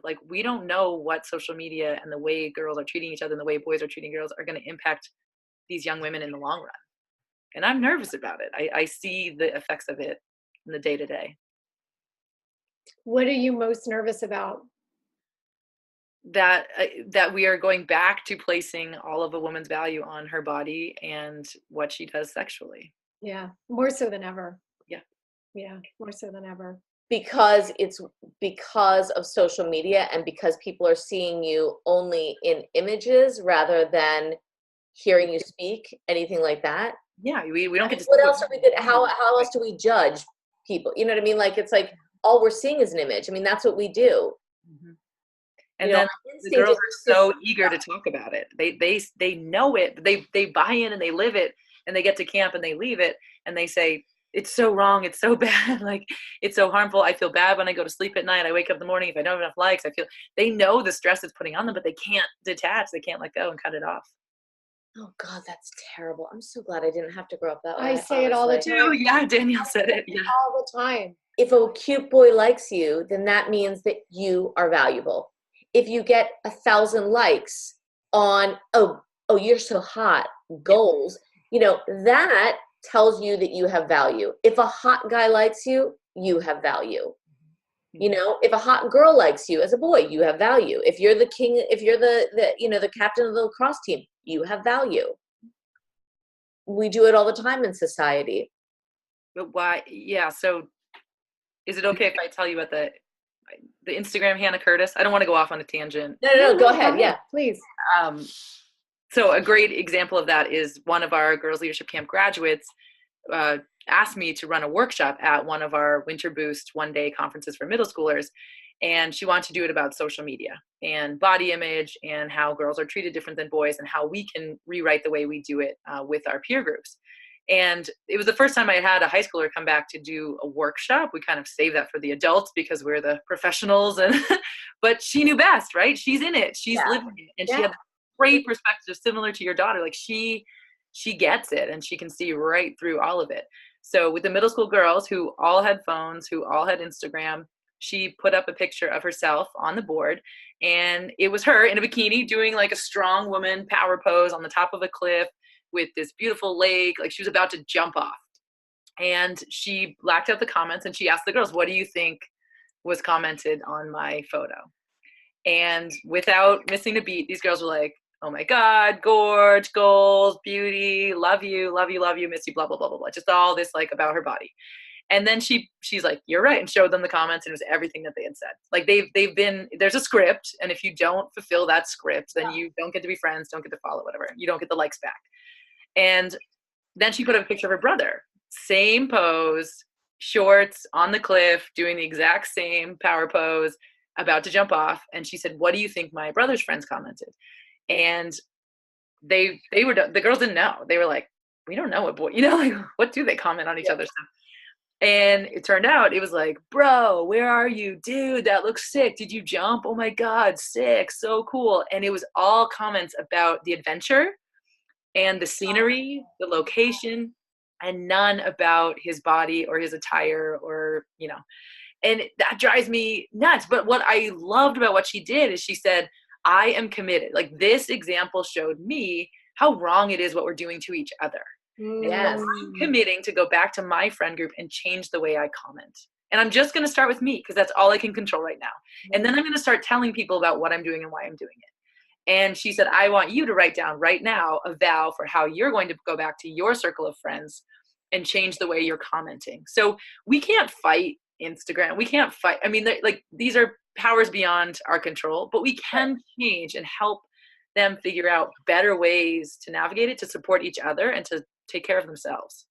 Like, we don't know what social media and the way girls are treating each other and the way boys are treating girls are going to impact these young women in the long run. And I'm nervous about it. I see the effects of it in the day to day. What are you most nervous about? That we are going back to placing all of a woman's value on her body and what she does sexually. Yeah, more so than ever. Yeah. Yeah, more so than ever. Because of social media and because people are seeing you only in images rather than hearing you speak, anything like that. Yeah, we don't get to see What else are we good? How else do we judge people? You know what I mean? Like, it's like all we're seeing is an image. I mean, that's what we do. Mm-hmm. And You know, then the girls are so eager to talk about it. They know it. They buy in and they live it, and they get to camp and they leave it and they say, it's so wrong, it's so bad, like it's so harmful. I feel bad when I go to sleep at night. I wake up in the morning, if I don't have enough likes, I feel, they know the stress it's putting on them, but they can't detach. They can't let go and cut it off. Oh God, that's terrible. I'm so glad I didn't have to grow up that way. I say it all the time. Yeah, Danielle said it. Yeah. All the time. If a cute boy likes you, then that means that you are valuable. If you get 1,000 likes on, oh, you're so hot, goals, you know, that tells you that you have value. If a hot guy likes you, you have value. You know, if a hot girl likes you as a boy, you have value. If you're the king, if you're the you know, the captain of the lacrosse team, you have value. We do it all the time in society. But why? Yeah. So is it okay if I tell you about the Instagram Hannah Curtis? I don't want to go off on a tangent. No, go ahead. Yeah, please. So a great example of that is one of our Girls Leadership Camp graduates asked me to run a workshop at one of our Winter Boost one-day conferences for middle schoolers. And she wanted to do it about social media and body image and how girls are treated different than boys and how we can rewrite the way we do it with our peer groups. And it was the first time I had a high schooler come back to do a workshop. We kind of saved that for the adults because we're the professionals, and but she knew best, right? She's in it. She's living it. And she had great perspective, similar to your daughter. Like she gets it and she can see right through all of it. So with the middle school girls who all had phones, who all had Instagram, she put up a picture of herself on the board, and it was her in a bikini doing like a strong woman power pose on the top of a cliff with this beautiful lake, like she was about to jump off. And she blacked out the comments and she asked the girls, what do you think was commented on my photo? And without missing a beat, these girls were like, oh my God, gorge, goals, beauty, love you, miss you, blah, blah, blah, blah, blah. Just all this like about her body. And then she's like, you're right, and showed them the comments, and it was everything that they had said. Like they've been, there's a script, and if you don't fulfill that script, then you don't get to be friends, don't get to follow, whatever. You don't get the likes back. And then she put up a picture of her brother, same pose, shorts on the cliff, doing the exact same power pose, about to jump off. And she said, what do you think my brother's friends commented? And they were, the girls didn't know. They were like, we don't know what boy, you know, like what do they comment on each other's stuff? And it turned out it was like, bro, where are you? Dude, that looks sick. Did you jump? Oh my God, sick. So cool. And it was all comments about the adventure and the scenery, the location, and none about his body or his attire or, you know, and that drives me nuts. But what I loved about what she did is she said, I am committed. Like this example showed me how wrong it is what we're doing to each other. Yes. I'm committing to go back to my friend group and change the way I comment. And I'm just going to start with me because that's all I can control right now. And then I'm going to start telling people about what I'm doing and why I'm doing it. And she said, I want you to write down right now a vow for how you're going to go back to your circle of friends and change the way you're commenting. So we can't fight Instagram. We can't fight. I mean, like these are powers beyond our control, but we can change and help them figure out better ways to navigate it, to support each other, and to take care of themselves.